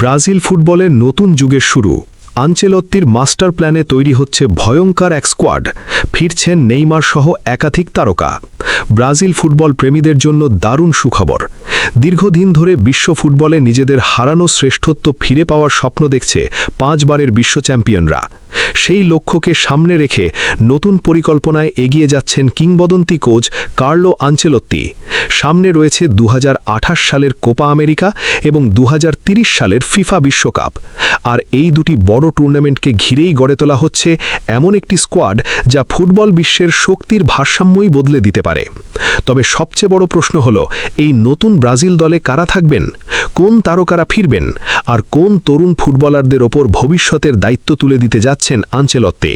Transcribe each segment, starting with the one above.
Brazil ফুটবলের নতুন যুগের শুরু। আনচেলত্তির মাস্টার প্ল্যানে তৈরি হচ্ছে ভয়ঙ্কর এক স্কোয়াড। ফিরছেন নেইমার সহ একাধিক তারকা। ব্রাজিল ফুটবল প্রেমীদের জন্য দারুণ সুখবর। দীর্ঘদিন ধরে বিশ্ব ফুটবলে নিজেদের হারানো শ্রেষ্ঠত্ব ফিরে পাওয়ার স্বপ্ন দেখছে 5 বারের বিশ্ব চ্যাম্পিয়নরা। সেই লক্ষ্যকে সামনে রেখে নতুন পরিকল্পনায় এগিয়ে যাচ্ছেন কিংবদন্তি কোচ কার্লো আনচেলত্তি। সামনে রয়েছে 2028 সালের কোপা আমেরিকা এবং 2030 সালের ফিফা বিশ্বকাপ। আর এই দুটি বড় টুর্নামেন্টকে ঘিরেই গড়ে তোলা হচ্ছে এমন একটি স্কোয়াড যা ফুটবল বিশ্বের শক্তির ভারসাম্যই বদলে দিতে পারে। তবে সবচেয়ে বড় প্রশ্ন হলো, এই নতুন ব্রাজিল দলে কারা থাকবেন, কোন তারকারা ফিরবেন, আর কোন তরুণ ফুটবলারদের ওপর ভবিষ্যতের দায়িত্ব তুলে দিতে যাচ্ছেন আনচেলত্তি।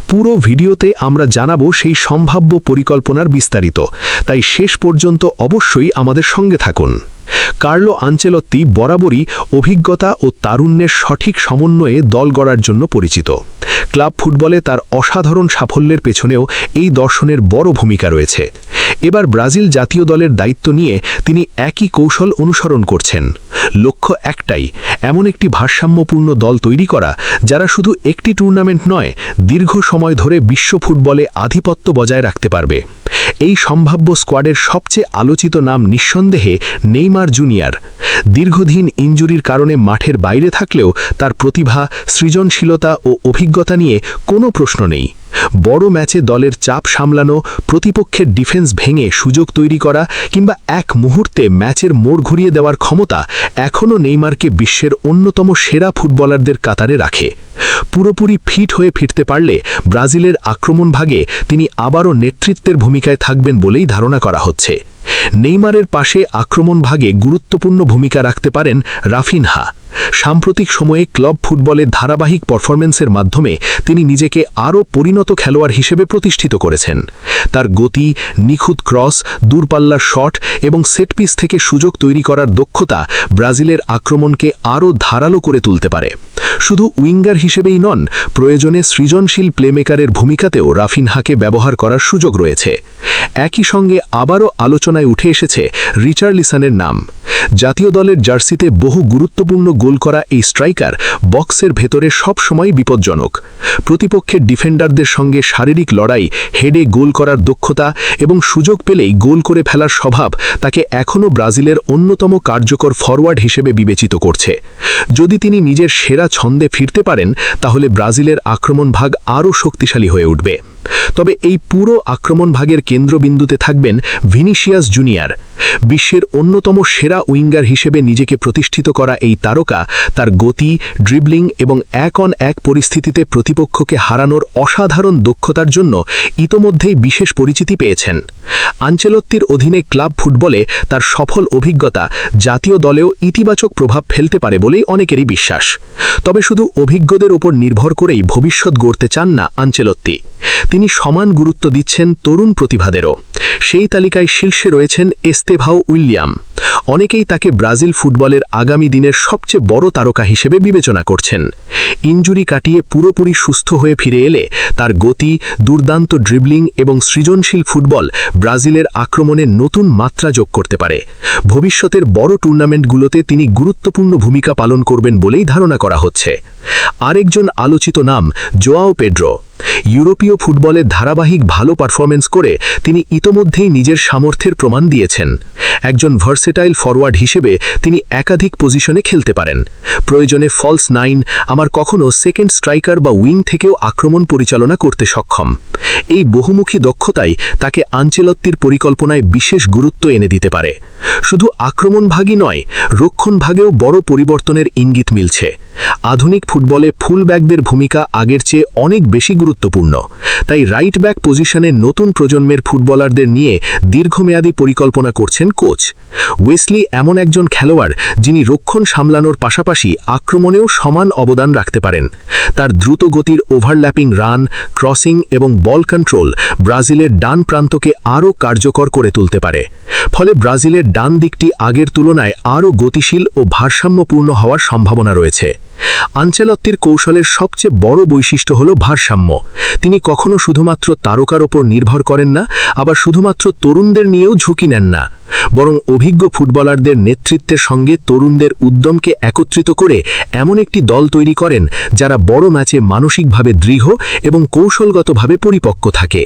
পুরো ভিডিওতে আমরা জানাবো সেই সম্ভাব্য পরিকল্পনার বিস্তারিত, তাই শেষ পর্যন্ত অবশ্যই আমাদের সঙ্গে থাকুন। কার্লো আনচেলত্তি বরাবরই অভিজ্ঞতা ও তারুণ্যের সঠিক সমন্বয়ে দল গড়ার জন্য পরিচিত। ক্লাব ফুটবলে তার অসাধারণ সাফল্যের পেছনেও এই দর্শনের বড় ভূমিকা রয়েছে। এবার ব্রাজিল জাতীয় দলের দায়িত্ব নিয়ে তিনি একই কৌশল অনুসরণ করছেন। লক্ষ্য একটাই, এমন একটি ভারসাম্যপূর্ণ দল তৈরি করা যারা শুধু একটি টুর্নামেন্ট নয়, দীর্ঘ সময় ধরে বিশ্ব ফুটবলে আধিপত্য বজায় রাখতে পারবে। এই সম্ভাব্য স্কোয়াডের সবচেয়ে আলোচিত নাম নিঃসন্দেহে নেইমার জুনিয়র। দীর্ঘদিন ইনজুরির কারণে মাঠের বাইরে থাকলেও তার প্রতিভা, সৃজনশীলতা ও অভিজ্ঞতা নিয়ে কোনো প্রশ্ন নেই। বড় ম্যাচে দলের চাপ সামলানো, প্রতিপক্ষের ডিফেন্স ভেঙে সুযোগ তৈরি করা কিংবা এক মুহূর্তে ম্যাচের মোড় ঘুরিয়ে দেওয়ার ক্ষমতা এখনও নেইমারকে বিশ্বের অন্যতম সেরা ফুটবলারদের কাতারে রাখে। পুরোপুরি ফিট হয়ে ফিরতে পারলে ব্রাজিলের আক্রমণ ভাগে তিনি আবারও নেতৃত্বের ভূমিকায় থাকবেন বলেই ধারণা করা হচ্ছে। নেইমারের পাশে আক্রমণ ভাগে গুরুত্বপূর্ণ ভূমিকা রাখতে পারেন রাফিনহা। সাম্প্রতিক সময়ে ক্লাব ফুটবলের ধারাবাহিক পারফরম্যান্সের মাধ্যমে তিনি নিজেকে আরও পরিণত খেলোয়াড় হিসেবে প্রতিষ্ঠিত করেছেন। তার গতি, নিখুঁত ক্রস, দূরপাল্লার শট এবং সেটপিস থেকে সুযোগ তৈরি করার দক্ষতা ব্রাজিলের আক্রমণকে আরও ধারালো করে তুলতে পারে। শুধু উইঙ্গার হিসেবেই নন, প্রয়োজনে সৃজনশীল প্লেমেকারের ভূমিকাতেও রাফিনহাকে ব্যবহার করার সুযোগ রয়েছে। একই সঙ্গে আবারও আলোচনায় উঠে এসেছে রিচার্লিসনের নাম। জাতীয় দলের জার্সিতে বহু গুরুত্বপূর্ণ গোল করা এই স্ট্রাইকার বক্সের ভেতরে সবসময় বিপজ্জনক। প্রতিপক্ষের ডিফেন্ডারদের সঙ্গে শারীরিক লড়াই, হেডে গোল করার দক্ষতা এবং সুযোগ পেলেই গোল করে ফেলার স্বভাব তাকে এখনও ব্রাজিলের অন্যতম কার্যকর ফরওয়ার্ড হিসেবে বিবেচিত করছে। যদি তিনি নিজের সেরা ছন্দে ফিরতে পারেন, তাহলে ব্রাজিলের আক্রমণ ভাগ আরও শক্তিশালী হয়ে উঠবে। তবে এই পুরো আক্রমণ ভাগের কেন্দ্রবিন্দুতে থাকবেন ভিনিসিয়াস জুনিয়র। বিশ্বের অন্যতম সেরা উইঙ্গার হিসেবে নিজেকে প্রতিষ্ঠিত করা এই তারকা তার গতি, ড্রিবলিং এবং এক পরিস্থিতিতে প্রতিপক্ষকে হারানোর অসাধারণ দক্ষতার জন্য ইতোমধ্যেই বিশেষ পরিচিতি পেয়েছেন। আনচেলত্তির অধীনে ক্লাব ফুটবলে তার সফল অভিজ্ঞতা জাতীয় দলেও ইতিবাচক প্রভাব ফেলতে পারে বলেই অনেকেরই বিশ্বাস। তবে শুধু অভিজ্ঞদের উপর নির্ভর করেই ভবিষ্যৎ গড়তে চান না আনচেলত্তি। তিনি সমান গুরুত্ব দিচ্ছেন তরুণ প্রতিভাদেরও। সেই তালিকায় শীর্ষে রয়েছেন এস্তেভাও উইলিয়াম। অনেকেই তাকে ব্রাজিল ফুটবলের আগামী দিনের সবচেয়ে বড় তারকা হিসেবে বিবেচনা করছেন। ইনজুরি কাটিয়ে পুরোপুরি সুস্থ হয়ে ফিরে এলে তার গতি, দুর্দান্ত ড্রিবলিং এবং সৃজনশীল ফুটবল ব্রাজিলের আক্রমণে নতুন মাত্রা যোগ করতে পারে। ভবিষ্যতের বড় টুর্নামেন্টগুলোতে তিনি গুরুত্বপূর্ণ ভূমিকা পালন করবেন বলেই ধারণা করা হচ্ছে। আরেকজন আলোচিত নাম জোয়াও পেড্রো। ইউরোপীয় ফুটবলে ধারাবাহিক ভালো পারফরম্যান্স করে তিনি ইতোমধ্যেই নিজের সামর্থ্যের প্রমাণ দিয়েছেন। একজন ভার্সেটাইল ফরওয়ার্ড হিসেবে তিনি একাধিক পজিশনে খেলতে পারেন। প্রয়োজনে ফলস নাইন, আমার কখনো সেকেন্ড স্ট্রাইকার বা উইং থেকেও আক্রমণ পরিচালনা করতে সক্ষম। এই বহুমুখী দক্ষতাই তাকে আনচেলত্তির পরিকল্পনায় বিশেষ গুরুত্ব এনে দিতে পারে। শুধু আক্রমণ ভাগই নয়, রক্ষণ ভাগেও বড় পরিবর্তনের ইঙ্গিত মিলছে। আধুনিক ফুটবলে ফুলব্যাকদের ভূমিকা আগের চেয়ে অনেক বেশি গুরুত্বপূর্ণ। তাই রাইট ব্যাক পজিশনে নতুন প্রজন্মের ফুটবলারদের নিয়ে দীর্ঘমেয়াদী পরিকল্পনা করছেন কোচ। ওয়েসলি এমন একজন খেলোয়াড় যিনি রক্ষণ সামলানোর পাশাপাশি আক্রমণেও সমান অবদান রাখতে পারেন। তার দ্রুত গতির ওভারল্যাপিং রান, ক্রসিং এবং বল কন্ট্রোল ব্রাজিলের ডান প্রান্তকে আরও কার্যকর করে তুলতে পারে। ফলে ব্রাজিলের ডান দিকটি আগের তুলনায় আরও গতিশীল ও ভারসাম্যপূর্ণ হওয়ার সম্ভাবনা রয়েছে। আনচেলত্তির কৌশলের সবচেয়ে বড় বৈশিষ্ট্য হল ভারসাম্য। তিনি কখনো শুধুমাত্র তারকার ওপর নির্ভর করেন না, আবার শুধুমাত্র তরুণদের নিয়েও ঝুঁকি নেন না। বরং অভিজ্ঞ ফুটবলারদের নেতৃত্বের সঙ্গে তরুণদের উদ্যমকে একত্রিত করে এমন একটি দল তৈরি করেন যারা বড় ম্যাচে মানসিকভাবে দৃঢ় এবং কৌশলগতভাবে পরিপক্ক থাকে।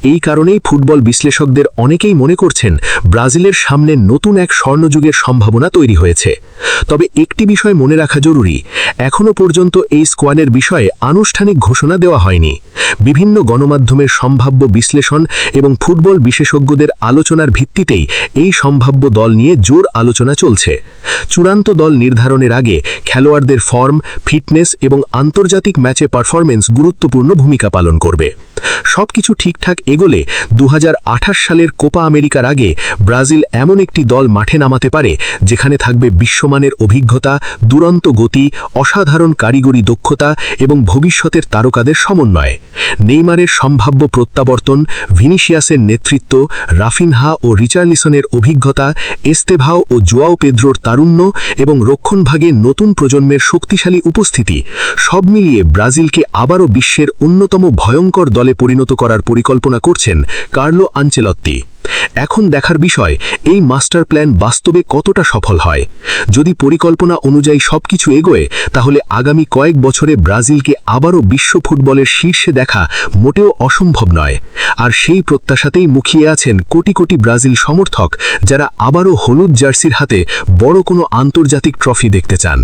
এই কারণেই ফুটবল বিশ্লেষকদের অনেকেই মনে করছেন ব্রাজিলের সামনে নতুন এক স্বর্ণযুগের সম্ভাবনা তৈরি হয়েছে। তবে একটি বিষয় মনে রাখা জরুরি, এখনও পর্যন্ত এই স্কোয়াডের বিষয়ে আনুষ্ঠানিক ঘোষণা দেওয়া হয়নি। বিভিন্ন গণমাধ্যমের সম্ভাব্য বিশ্লেষণ এবং ফুটবল বিশেষজ্ঞদের আলোচনার ভিত্তিতেই এই সম্ভাব্য দল নিয়ে জোর আলোচনা চলছে। চূড়ান্ত দল নির্ধারণের আগে খেলোয়াড়দের ফর্ম, ফিটনেস এবং আন্তর্জাতিক ম্যাচে পারফরমেন্স গুরুত্বপূর্ণ ভূমিকা পালন করবে। সবকিছু ঠিকঠাক এগোলে 2028 সালের কোপা আমেরিকার আগে ব্রাজিল এমন একটি দল মাঠে নামাতে পারে যেখানে থাকবে বিশ্বমানের অভিজ্ঞতা, দুরন্ত গতি, অসাধারণ কারিগরি দক্ষতা এবং ভবিষ্যতের তারকাদের সমন্বয়। নেইমারের সম্ভাব্য প্রত্যাবর্তন, ভিনিসিয়াসের নেতৃত্ব, রাফিনহা ও রিচার্লিসনের অভিজ্ঞতা, এস্তেভাও ও জোয়াও পেদ্রোর তারুণ্য এবং রক্ষণভাগে নতুন প্রজন্মের শক্তিশালী উপস্থিতি সব মিলিয়ে ব্রাজিলকে আবারও বিশ্বের অন্যতম ভয়ঙ্কর দলে পরিণত করার পরিকল্পনা করছেন কার্লো আনচেলত্তি। এখন দেখার বিষয় এই মাস্টার প্ল্যান বাস্তবে কতটা সফল হয়। যদি পরিকল্পনা অনুযায়ী সবকিছু এগোয় তাহলে আগামী কয়েক বছরে ব্রাজিলকে আবারও বিশ্ব ফুটবলের শীর্ষে দেখা মোটেও অসম্ভব নয়। আর সেই প্রত্যাশাতেই মুখিয়ে আছেন কোটি কোটি ব্রাজিল সমর্থক যারা আবারও হলুদ জার্সির হাতে বড় কোনো আন্তর্জাতিক ট্রফি দেখতে চান।